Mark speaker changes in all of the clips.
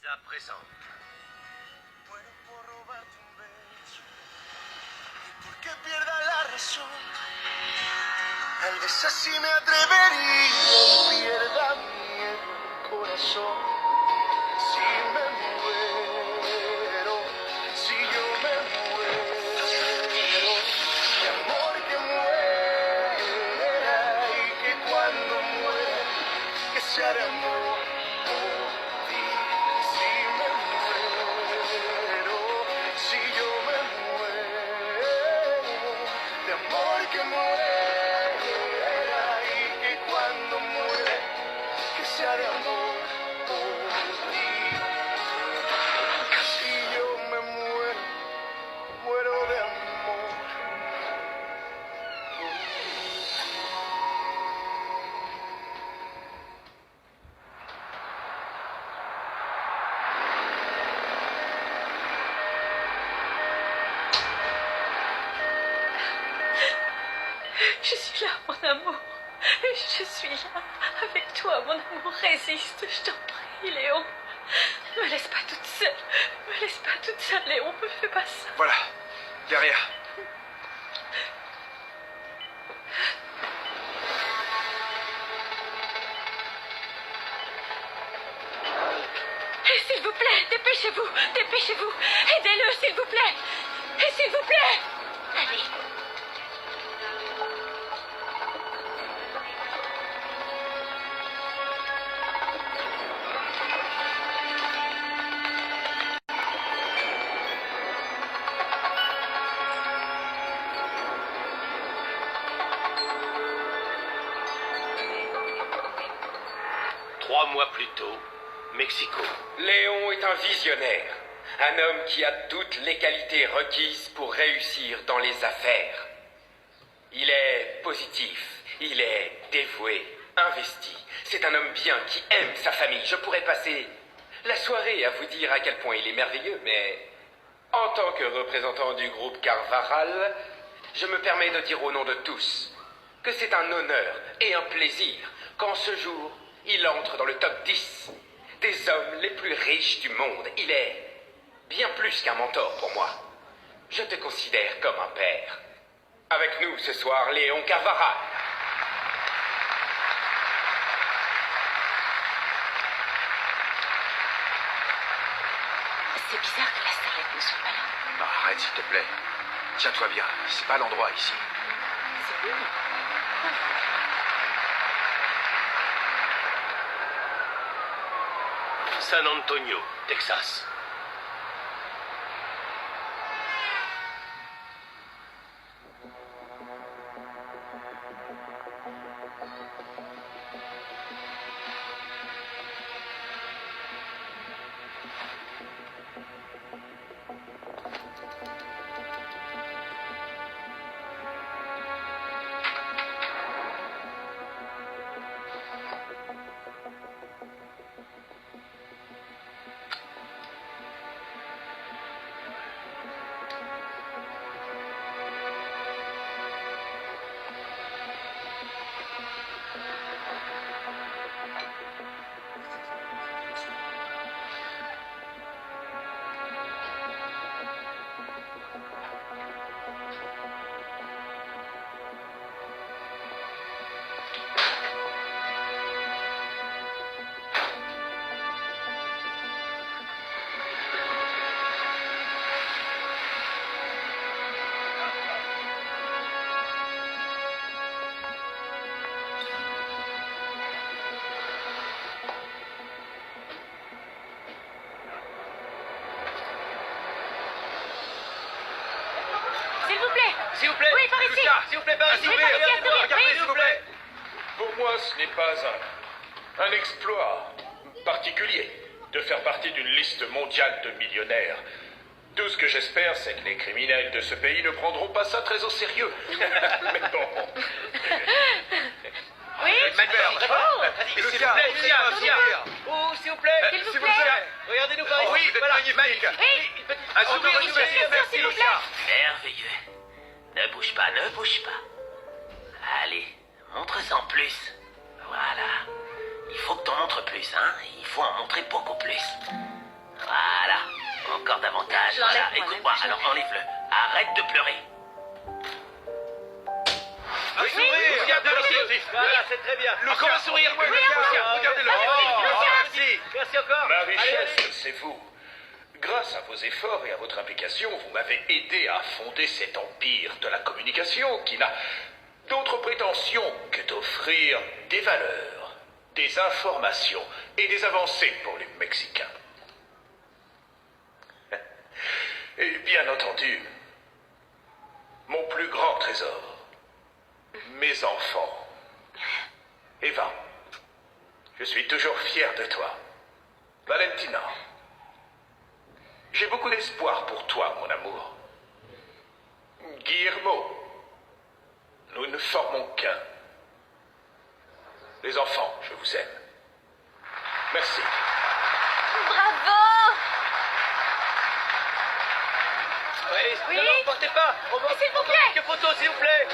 Speaker 1: Pizza présente.
Speaker 2: Muero por robarte un beso y porque pierda la razón. Tal vez así me atrevería y pierda mi corazón. Si me muero, si yo me muero, mi amor que muera y que cuando muera, que sea de amor por ti. Si me muero, si yo me muero, de amor que muera y que cuando muera, que sea de amor por ti. Si yo me muero, muero de amor por ti.
Speaker 3: Je suis là, mon amour. Je suis là, avec toi, mon amour. Résiste, je t'en prie, Léon. Me laisse pas toute seule. Me laisse pas toute seule, Léon. Me fais pas ça.
Speaker 4: Voilà, derrière.
Speaker 3: Et s'il vous plaît, dépêchez-vous. Dépêchez-vous. Aidez-le, s'il vous plaît. Et s'il vous plaît. Allez.
Speaker 1: 3 mois plus tôt, Mexico.
Speaker 5: Léon est un visionnaire, un homme qui a toutes les qualités requises pour réussir dans les affaires. Il est positif, il est dévoué, investi. C'est un homme bien qui aime sa famille. Je pourrais passer la soirée à vous dire à quel point il est merveilleux, mais en tant que représentant du groupe Carvaral, je me permets de dire au nom de tous que c'est un honneur et un plaisir qu'en ce jour, il entre dans le top 10 des hommes les plus riches du monde. Il est bien plus qu'un mentor pour moi. Je te considère comme un père. Avec nous ce soir, Léon Carvaral.
Speaker 3: C'est bizarre que la starlette ne soit pas là.
Speaker 4: Non, arrête, s'il te plaît. Tiens-toi bien, c'est pas l'endroit ici.
Speaker 3: C'est où?
Speaker 1: San Antonio, Texas.
Speaker 3: S'il vous plaît.
Speaker 4: S'il vous plaît,
Speaker 3: Oui, par ici.
Speaker 4: Lucas, s'il vous plaît, par ici.
Speaker 3: Oui, par ici, attendez,
Speaker 4: Regardez,
Speaker 3: oui.
Speaker 4: s'il vous plaît.
Speaker 6: Pour moi, ce n'est pas un exploit particulier de faire partie d'une liste mondiale de millionnaires. Tout ce que j'espère, c'est que les criminels de ce pays ne prendront pas ça très au sérieux. Mais bon.
Speaker 3: Oui.
Speaker 4: Magnifique.
Speaker 3: Oh.
Speaker 4: S'il vous plaît, Lucas,
Speaker 6: Oh, s'il vous plaît.
Speaker 3: S'il vous plaît.
Speaker 6: Regardez-nous par ici.
Speaker 4: Oui, vous êtes magnifique.
Speaker 3: Oui.
Speaker 4: Un sourire
Speaker 3: Oui,
Speaker 4: de
Speaker 3: bien sûr,
Speaker 4: merci,
Speaker 3: s'il vous
Speaker 4: Lucas.
Speaker 1: Merveilleux. Ne bouge pas, ne bouge pas. Allez, montre-en plus. Voilà. Il faut que t'en montres plus, hein. Il faut en montrer beaucoup plus.
Speaker 3: je l'enlève
Speaker 1: Voilà,
Speaker 3: moi-même.
Speaker 1: écoute-moi, alors enlève-le. Arrête de pleurer.
Speaker 6: Un sourire. Regardez-le,
Speaker 7: Voilà, c'est très bien.
Speaker 6: Encore un sourire. Regardez-le.
Speaker 7: Merci. Merci encore.
Speaker 6: Ma richesse, c'est vous. Grâce à vos efforts et à votre implication, vous m'avez aidé à fonder cet empire de la communication qui n'a d'autre prétention que d'offrir des valeurs, des informations et des avancées pour les Mexicains. Et bien entendu, mon plus grand trésor, mes enfants. Eva, je suis toujours fier de toi. Valentina, j'ai beaucoup d'espoir pour toi, mon amour. Guillermo, nous ne formons qu'un. Les enfants, je vous aime. Merci.
Speaker 3: Bravo!
Speaker 7: Oui, non, non, portez pas. On va
Speaker 3: S'il vous plaît.
Speaker 7: quelques photos, s'il vous plaît.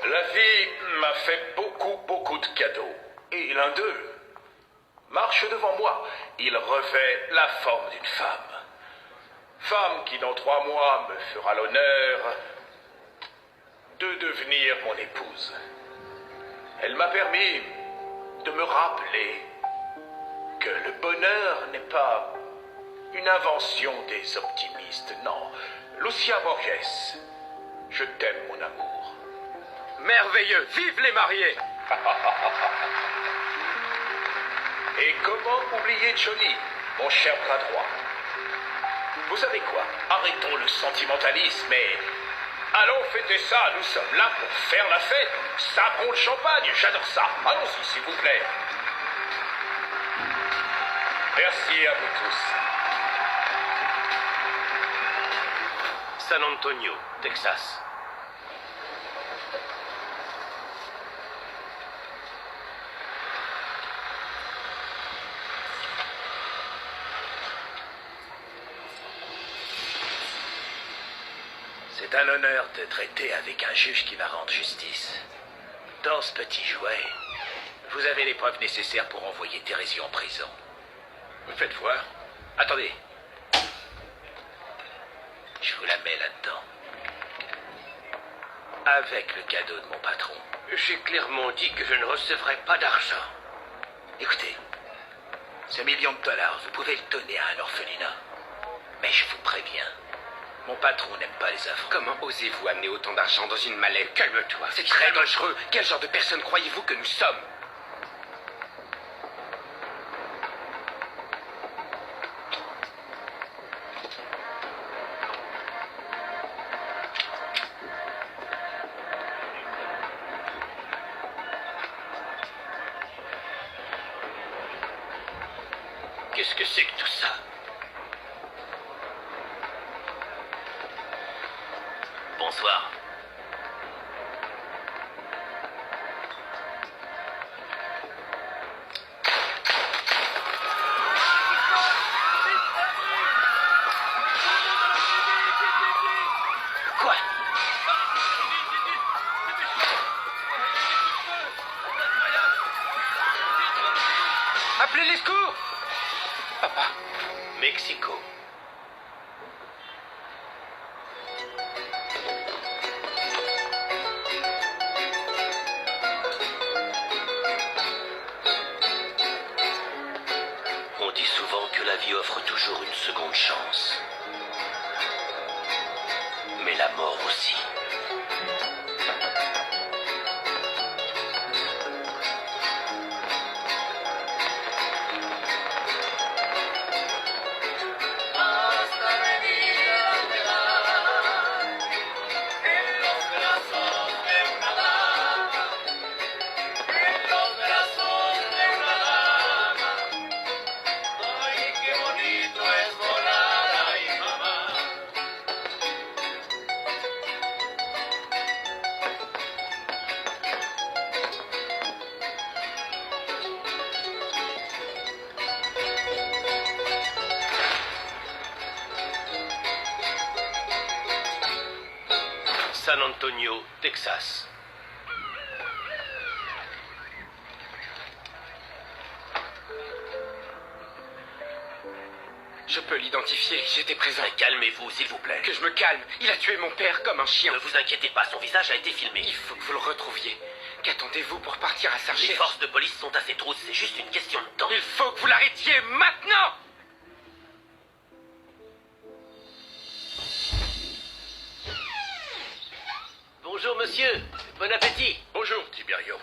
Speaker 6: La vie m'a fait beaucoup de cadeaux. Et l'un d'eux marche devant moi. Il revêt la forme d'une femme. Femme qui, dans 3 mois, me fera l'honneur de devenir mon épouse. Elle m'a permis de me rappeler que le bonheur n'est pas une invention des optimistes. Non, Lucia Borges, je t'aime, mon amour.
Speaker 7: Merveilleux. Vive les mariés.
Speaker 6: Et comment oublier Johnny, mon cher bras droit? Vous savez quoi? Arrêtons le sentimentalisme et allons fêter ça. Nous sommes là pour faire la fête. Sabrons le champagne, j'adore ça. Allons-y, s'il vous plaît. Merci à vous tous.
Speaker 7: San Antonio, Texas.
Speaker 1: C'est un honneur de traiter avec un juge qui va rendre justice. Dans ce petit jouet, vous avez les preuves nécessaires pour envoyer Thérèse en prison. Vous faites voir? Attendez. Je vous la mets là-dedans. Avec le cadeau de mon patron.
Speaker 7: J'ai clairement dit que je ne recevrai pas d'argent.
Speaker 1: Écoutez, ce $1 million, vous pouvez le donner à un orphelinat. Mais je vous préviens, mon patron n'aime pas les affreux.
Speaker 7: Comment osez-vous amener autant d'argent dans une mallette? Calme-toi, c'est très dangereux. Quel genre de personne croyez-vous que nous sommes? Qu'est-ce que c'est que tout ça?
Speaker 1: Bonsoir. Quoi?
Speaker 7: Appelez les secours!
Speaker 1: Papa, Mexico.
Speaker 7: On dit souvent que la vie offre toujours une seconde chance. Mais la mort aussi.
Speaker 2: Hasta venir a quedar en los brazos de una dama, en los brazos de una dama. Ay, qué bonito es volar, ay, mamá.
Speaker 1: San Antonio, Texas.
Speaker 7: Je peux l'identifier, j'étais présent.
Speaker 1: Calmez-vous, s'il vous plaît.
Speaker 7: Que je me calme, il a tué mon père comme un chien.
Speaker 1: Ne vous inquiétez pas, son visage a été filmé.
Speaker 7: Il faut que vous le retrouviez. Qu'attendez-vous pour partir à sa
Speaker 1: Les
Speaker 7: recherche?
Speaker 1: forces de police sont à ses trousses, c'est juste une question de temps.
Speaker 7: Il faut que vous l'arrêtiez maintenant!
Speaker 1: Bonjour, monsieur. Bon appétit.
Speaker 6: Bonjour, Tiberio.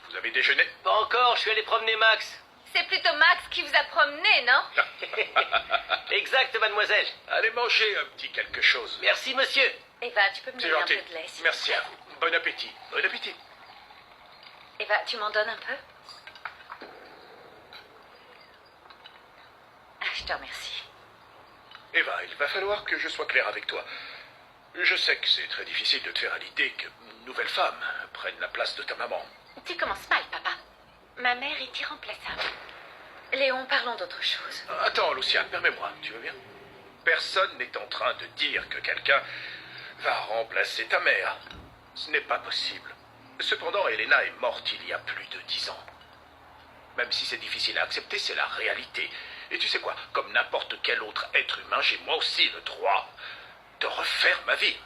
Speaker 6: Vous avez déjeuné?
Speaker 1: Pas encore, je suis allé promener Max.
Speaker 3: C'est plutôt Max qui vous a promené, non?
Speaker 1: Exact, mademoiselle.
Speaker 6: Allez manger un petit quelque chose.
Speaker 1: Merci, monsieur.
Speaker 3: Eva, tu peux me
Speaker 6: C'est
Speaker 3: donner un
Speaker 6: gentil.
Speaker 3: peu de lait, s'il te
Speaker 6: Merci
Speaker 3: plaît?
Speaker 6: à vous. Bon appétit. Bon appétit.
Speaker 3: Eva, tu m'en donnes un peu? Ah, je te remercie.
Speaker 6: Eva, il va falloir que je sois clair avec toi. Je sais que c'est très difficile de te faire à l'idée qu'une nouvelle femme prenne la place de ta maman.
Speaker 3: Tu commences mal, papa. Ma mère est irremplaçable. Léon, parlons d'autre chose.
Speaker 6: Attends, Lucia, permets-moi, tu veux bien? Personne n'est en train de dire que quelqu'un va remplacer ta mère. Ce n'est pas possible. Cependant, Elena est morte il y a plus de 10 ans. Même si c'est difficile à accepter, c'est la réalité. Et tu sais quoi? Comme n'importe quel autre être humain, j'ai moi aussi le droit de refaire ma vie.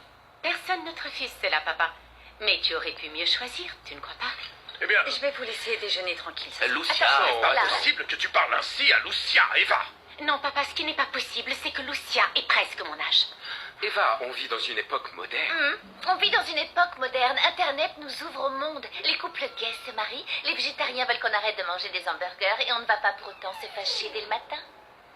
Speaker 3: Personne ne te refuse cela, papa. Mais tu aurais pu mieux choisir, tu ne crois pas?
Speaker 6: Eh bien,
Speaker 3: Je vais vous laisser déjeuner tranquille. ce soir.
Speaker 1: Lucia,
Speaker 3: Attends,
Speaker 6: c'est pas
Speaker 3: là.
Speaker 6: possible que tu parles ainsi à Lucia, Eva.
Speaker 3: Non, papa, ce qui n'est pas possible, c'est que Lucia est presque mon âge.
Speaker 7: Eva, on vit dans une époque moderne.
Speaker 8: On vit dans une époque moderne. Internet nous ouvre au monde. Les couples gays se marient, les végétariens veulent qu'on arrête de manger des hamburgers et on ne va pas pour autant se fâcher dès le matin.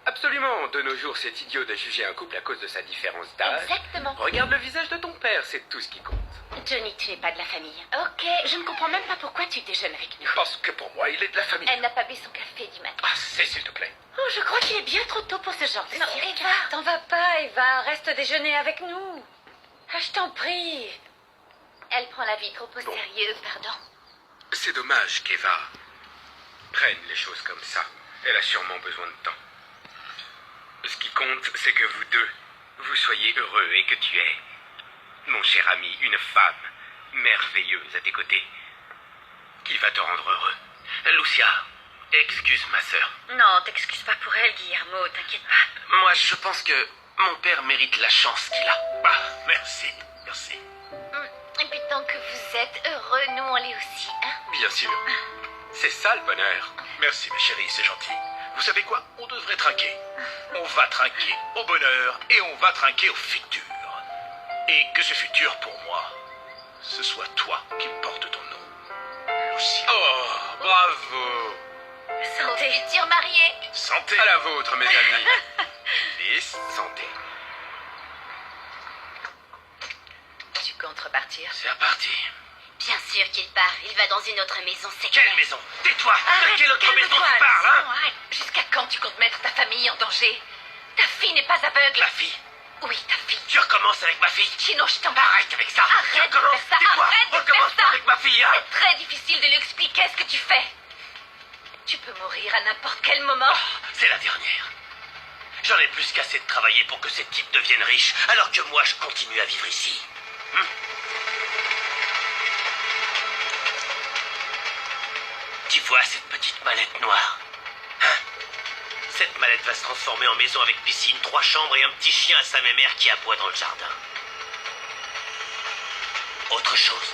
Speaker 7: Absolument, de nos jours, c'est idiot de juger un couple à cause de sa différence d'âge.
Speaker 8: Exactement.
Speaker 7: Regarde le visage de ton père, c'est tout ce qui compte.
Speaker 3: Johnny, tu n'es pas de la famille.
Speaker 8: Ok.
Speaker 3: Je ne comprends même pas pourquoi tu déjeunes avec nous.
Speaker 6: Parce que pour moi, il est de la famille.
Speaker 8: Elle n'a pas bu son café du matin.
Speaker 6: Assez, s'il te plaît.
Speaker 3: Oh, je crois qu'il est bien trop tôt pour ce genre de
Speaker 8: Non,
Speaker 3: cirque.
Speaker 8: Eva.
Speaker 3: T'en vas pas, Eva. Reste déjeuner avec nous. Ah, je t'en prie.
Speaker 8: Elle prend la vie trop au sérieux, pardon.
Speaker 7: C'est dommage qu'Eva prenne les choses comme ça. Elle a sûrement besoin de temps. Ce qui compte, c'est que vous deux, vous soyez heureux et que tu aies, mon cher ami, une femme merveilleuse à tes côtés qui va te rendre heureux.
Speaker 1: Lucia, excuse ma sœur.
Speaker 3: Non, t'excuses pas pour elle, Guillermo. T'inquiète pas.
Speaker 1: Moi, je pense que mon père mérite la chance qu'il a. Bah, merci, merci.
Speaker 8: Et puis tant que vous êtes heureux, nous on l'est aussi, hein?
Speaker 6: Bien sûr.
Speaker 7: C'est ça le bonheur.
Speaker 6: Merci, ma chérie, c'est gentil. Vous savez quoi? On devrait trinquer. On va trinquer au bonheur et on va trinquer au futur. Et que ce futur, pour moi, ce soit toi qui porte ton nom. Lucie.
Speaker 7: Oh, bravo.
Speaker 3: Santé.
Speaker 8: Futur marié.
Speaker 6: Santé.
Speaker 7: À la vôtre, mes amis. Fils, santé.
Speaker 3: Tu comptes repartir?
Speaker 1: C'est reparti.
Speaker 8: Bien sûr qu'il part. Il va dans une autre maison, c'est
Speaker 1: Quelle
Speaker 8: clair.
Speaker 1: maison? Tais-toi. De quelle autre maison
Speaker 3: calme-toi,
Speaker 1: tu parles, hein?
Speaker 3: Alison, arrête. Jusqu'à quand tu comptes mettre ta famille en danger? Ta fille n'est pas aveugle.
Speaker 1: Ma fille?
Speaker 3: Oui, ta fille.
Speaker 1: Tu recommences avec ma fille?
Speaker 3: Chino, je t'en
Speaker 1: Arrête avec ça.
Speaker 3: Arrête
Speaker 1: Tu
Speaker 3: de
Speaker 1: recommences.
Speaker 3: faire ça.
Speaker 1: Dis-moi,
Speaker 3: Arrête de
Speaker 1: recommence
Speaker 3: faire
Speaker 1: pas
Speaker 3: ça.
Speaker 1: avec ma fille, hein?
Speaker 3: C'est très difficile de lui expliquer ce que tu fais. Tu peux mourir à n'importe quel moment.
Speaker 1: C'est la dernière. J'en ai plus qu'assez de travailler pour que ces types deviennent riches, alors que moi, je continue à vivre ici. Tu vois cette petite mallette noire? Hein? Cette mallette va se transformer en maison avec piscine, 3 chambres et un petit chien à sa mère qui aboie dans le jardin. Autre chose.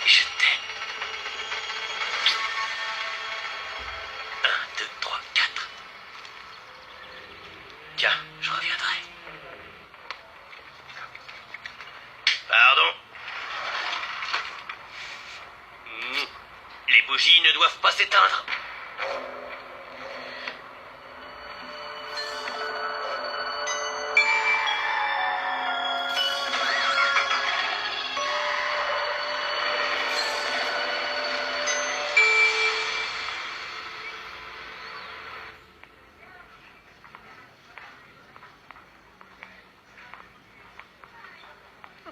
Speaker 1: Je t'aime. 1, 2, 3, 4. Tiens, je reviendrai. Pardon. Les bougies ne doivent pas s'éteindre.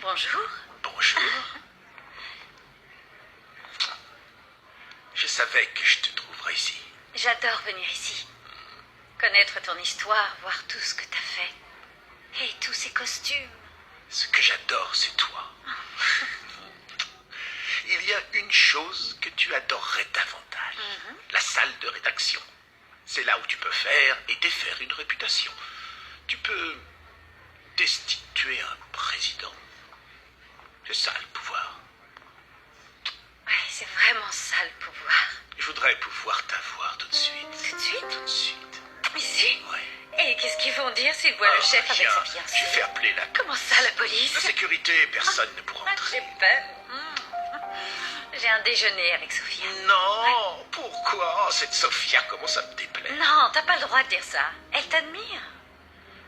Speaker 3: Bonjour.
Speaker 6: Bonjour. Je savais que je te trouverais ici.
Speaker 3: J'adore venir ici. connaître ton histoire, voir tout ce que t'as fait. Et tous ces costumes.
Speaker 1: Ce que j'adore, c'est toi. Il y a une chose que tu adorerais davantage. La salle de rédaction. C'est là où tu peux faire et défaire une réputation. Tu peux destituer un président. C'est ça le pouvoir.
Speaker 3: Ouais, c'est vraiment ça le pouvoir.
Speaker 1: Je voudrais pouvoir t'avoir tout de suite.
Speaker 3: Tout de suite?
Speaker 1: Tout de suite.
Speaker 3: Ici?
Speaker 1: Ouais.
Speaker 3: Et qu'est-ce qu'ils vont dire s'ils voient le chef avec sa
Speaker 1: Je
Speaker 3: fiancée?
Speaker 1: fais appeler la...
Speaker 3: Comment ça, la police?
Speaker 1: La sécurité, personne ne pourra
Speaker 3: Ah,
Speaker 1: entrer.
Speaker 3: j'ai peur. J'ai un déjeuner avec Sophia.
Speaker 1: Non, pourquoi? Cette Sophia, comment ça me déplaît?
Speaker 3: Non, t'as pas le droit de dire ça. Elle t'admire.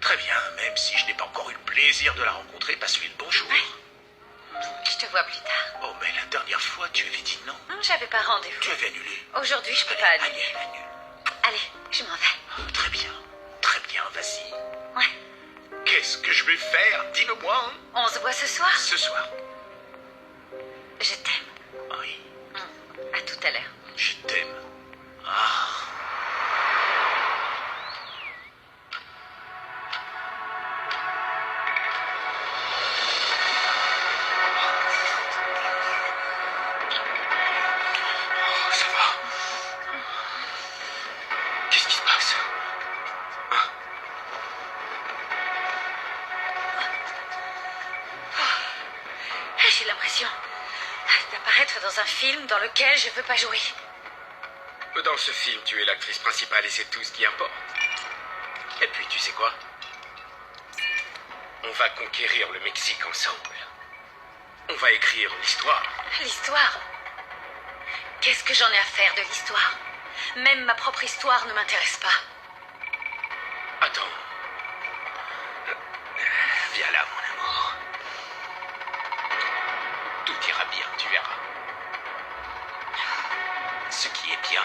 Speaker 1: Très bien, même si je n'ai pas encore eu le plaisir de la rencontrer, passe-lui le bonjour.
Speaker 3: Je te vois plus tard.
Speaker 1: Oh, mais la dernière fois, tu avais dit non.
Speaker 3: J'avais pas rendez-vous.
Speaker 1: Tu avais annulé.
Speaker 3: Aujourd'hui, je peux pas annuler.
Speaker 1: Annule.
Speaker 3: Allez, je m'en vais.
Speaker 1: Très bien, vas-y.
Speaker 3: Ouais.
Speaker 1: Qu'est-ce que je vais faire? Dis-le-moi.
Speaker 3: On se voit ce soir?
Speaker 1: Ce soir.
Speaker 3: Je t'aime.
Speaker 1: Oui,
Speaker 3: À tout à l'heure.
Speaker 1: je t'aime. Ah.
Speaker 7: Ça va? Qu'est-ce qui se passe? Hein?
Speaker 3: J'ai l'impression d'apparaître dans un film dans lequel je veux pas jouer.
Speaker 7: Dans ce film, tu es l'actrice principale et c'est tout ce qui importe. Et puis, tu sais quoi? On va conquérir le Mexique ensemble. On va écrire l'histoire.
Speaker 3: L'histoire. Qu'est-ce que j'en ai à faire de l'histoire? Même ma propre histoire ne m'intéresse pas.
Speaker 7: Attends. Viens là, mon amour. Tout ira bien, tu verras. Ce qui est bien,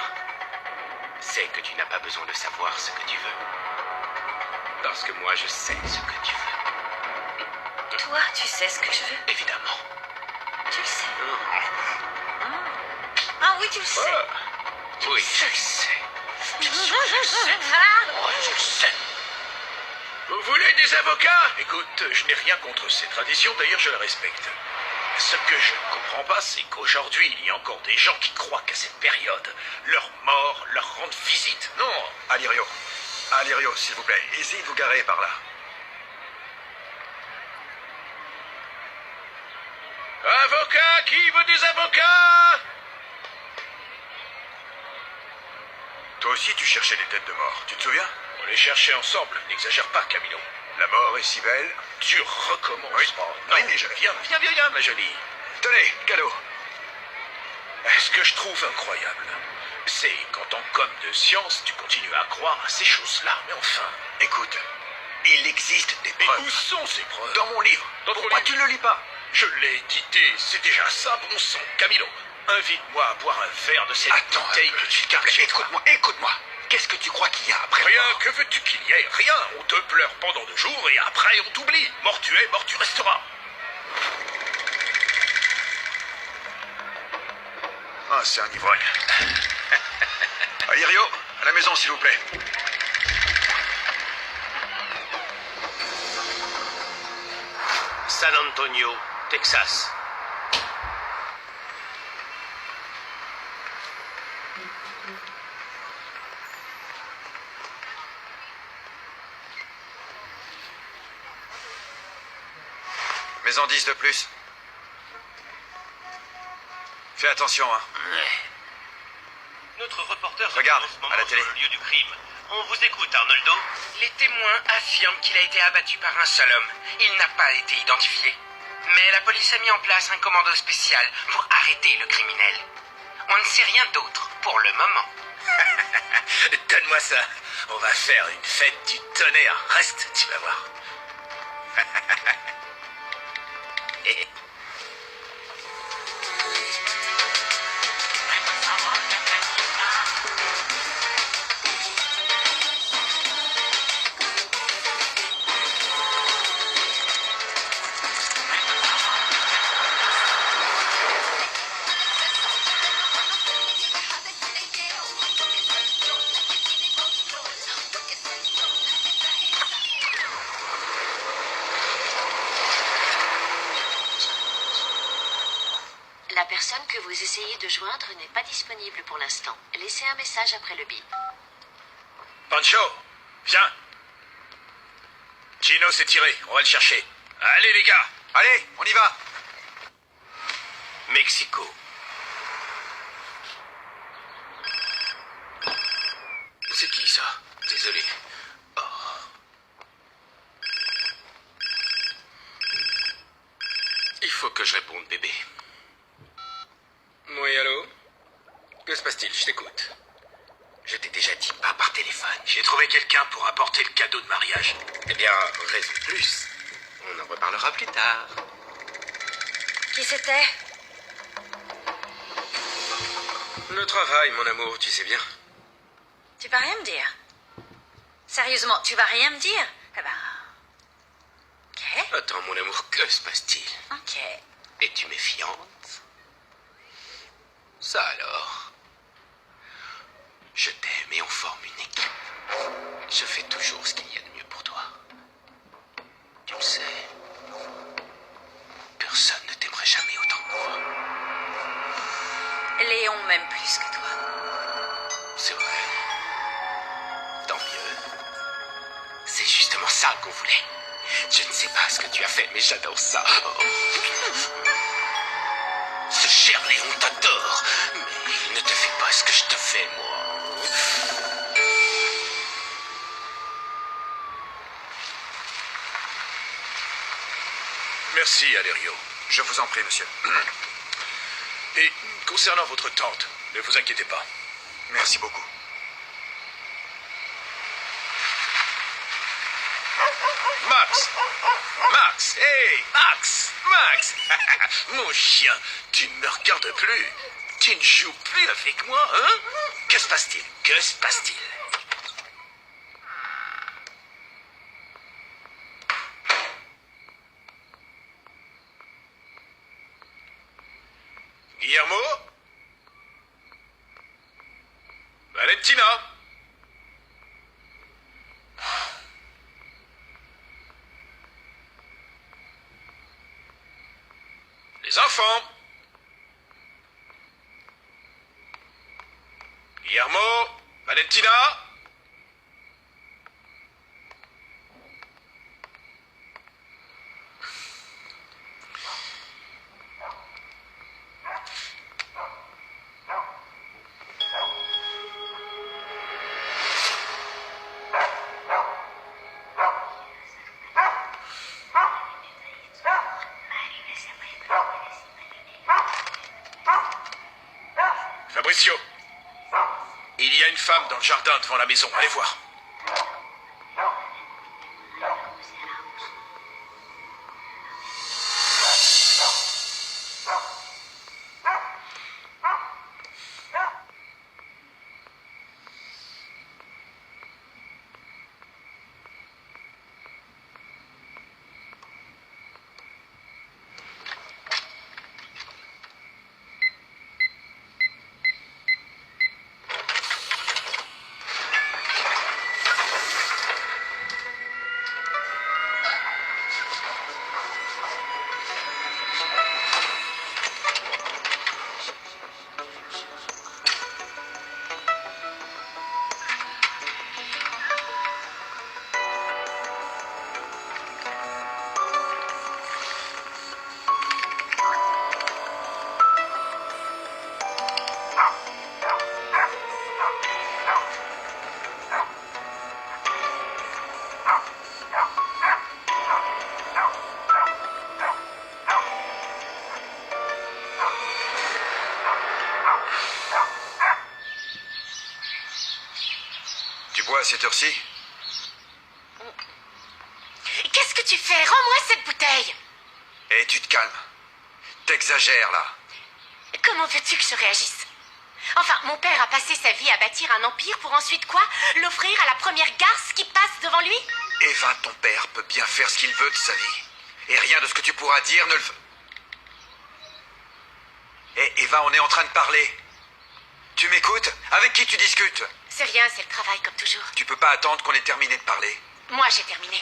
Speaker 7: c'est que tu n'as pas besoin de savoir ce que tu veux. Parce que moi, je sais ce que tu veux.
Speaker 3: Toi, tu sais ce que je veux?
Speaker 7: Évidemment.
Speaker 3: Tu le sais. Ah oui, tu le sais.
Speaker 7: Oui, je le sais.
Speaker 1: Bien sûr, je le sais. Oh, je le sais. Vous voulez des avocats? Écoute, je n'ai rien contre ces traditions, d'ailleurs je les respecte. Ce que je ne comprends pas, c'est qu'aujourd'hui, il y a encore des gens qui croient qu'à cette période, leur mort leur rende visite. Non.
Speaker 4: Alirio. Alirio, s'il vous plaît, essayez de vous garer par là.
Speaker 1: Avocat, qui veut des avocats?
Speaker 4: Toi aussi, tu cherchais des têtes de mort, tu te souviens?
Speaker 1: On les cherchait ensemble, n'exagère pas, Camilo.
Speaker 4: La mort est si belle.
Speaker 1: Tu recommences.
Speaker 4: Oui.
Speaker 1: Oh, non.
Speaker 4: Oui, mais je-
Speaker 1: Viens, ma jolie.
Speaker 4: Tenez, cadeau.
Speaker 1: Ce que je trouve incroyable, c'est qu'en tant qu'homme de science, tu continues à croire à ces choses-là. Mais enfin,
Speaker 4: Écoute, il existe des
Speaker 1: mais
Speaker 4: preuves.
Speaker 1: où sont ces preuves?
Speaker 4: Dans mon livre.
Speaker 1: Dans ton
Speaker 4: Pourquoi
Speaker 1: livre
Speaker 4: tu ne le lis pas?
Speaker 1: Je l'ai édité, c'est déjà ça, bon sang. Camilo, invite-moi à boire un verre de cette
Speaker 4: Attends,
Speaker 1: bouteille que tu gardes chez toi.
Speaker 4: Écoute-moi. Qu'est-ce que tu crois qu'il y a après
Speaker 1: Rien,
Speaker 4: la mort?
Speaker 1: que veux-tu qu'il y ait? Rien, on te pleure pendant 2 jours et après on t'oublie. Mort tu es, mort tu resteras.
Speaker 4: Ah, c'est un ivrogne. Alirio, à la maison, s'il vous plaît.
Speaker 1: San Antonio, Texas.
Speaker 4: Mais en 10 de plus. Fais attention, hein.
Speaker 9: Notre reporter se
Speaker 4: Regarde,
Speaker 9: trouve en ce moment
Speaker 4: à la télé.
Speaker 9: sur le lieu du crime. On vous écoute, Arnoldo.
Speaker 5: Les témoins affirment qu'il a été abattu par un seul homme. Il n'a pas été identifié. Mais la police a mis en place un commando spécial pour arrêter le criminel. On ne sait rien d'autre pour le moment.
Speaker 1: Donne-moi ça. On va faire une fête du tonnerre. Reste, tu vas voir.
Speaker 10: que vous essayez de joindre n'est pas disponible pour l'instant. Laissez un message après le bip.
Speaker 1: Pancho, viens. Chino s'est tiré, on va le chercher. Allez les gars.
Speaker 4: Allez, on y va.
Speaker 1: Mexico. C'est qui ça? Désolé. Oh. Il faut que je réponde, bébé. Oui, allô? Que se passe-t-il? Je t'écoute. Je t'ai déjà dit pas par téléphone. J'ai trouvé quelqu'un pour apporter le cadeau de mariage. Eh bien, raison de plus. On en reparlera plus tard.
Speaker 3: Qui c'était?
Speaker 7: Le travail, mon amour, tu sais bien.
Speaker 3: Tu vas rien me dire? Sérieusement, tu vas rien me dire? Eh ben... Ok.
Speaker 7: Attends, mon amour, que se passe-t-il?
Speaker 3: Ok.
Speaker 7: Es-tu méfiante? Ça alors? Je t'aime et on forme une équipe. Je fais toujours ce qu'il y a de mieux pour toi. Tu le sais. Personne ne t'aimerait jamais autant que moi.
Speaker 3: Léon m'aime plus que toi.
Speaker 7: C'est vrai. Tant mieux. C'est justement ça qu'on voulait. Je ne sais pas ce que tu as fait, mais j'adore ça. Oh. Ce cher Léon t'adore, mais il ne te fait pas ce que je te fais, moi.
Speaker 6: Merci, Alério.
Speaker 4: Je vous en prie, monsieur.
Speaker 6: Et concernant votre tante, ne vous inquiétez pas.
Speaker 4: Merci beaucoup.
Speaker 1: Max! Max! Hey! Max! Max! Mon chien, tu ne me regardes plus. Tu ne joues plus avec moi, hein? Que se passe-t-il? Que se passe-t-il? Guillermo? Valentina? Les enfants? Guillermo? Valentina? Fabricio, il y a une femme dans le jardin devant la maison. Allez voir.
Speaker 4: Tu bois à cette heure-ci?
Speaker 8: Qu'est-ce que tu fais? Rends-moi cette bouteille.
Speaker 4: Eh, tu te calmes. T'exagères, là.
Speaker 8: Comment veux-tu que je réagisse? Enfin, mon père a passé sa vie à bâtir un empire pour ensuite quoi? L'offrir à la première garce qui passe devant lui?
Speaker 4: Eva, ton père peut bien faire ce qu'il veut de sa vie. Et rien de ce que tu pourras dire ne le... Eh, Eva, on est en train de parler. Tu m'écoutes? Avec qui tu discutes?
Speaker 8: C'est rien, c'est le travail comme toujours.
Speaker 4: Tu peux pas attendre qu'on ait terminé de parler.
Speaker 8: Moi, j'ai terminé.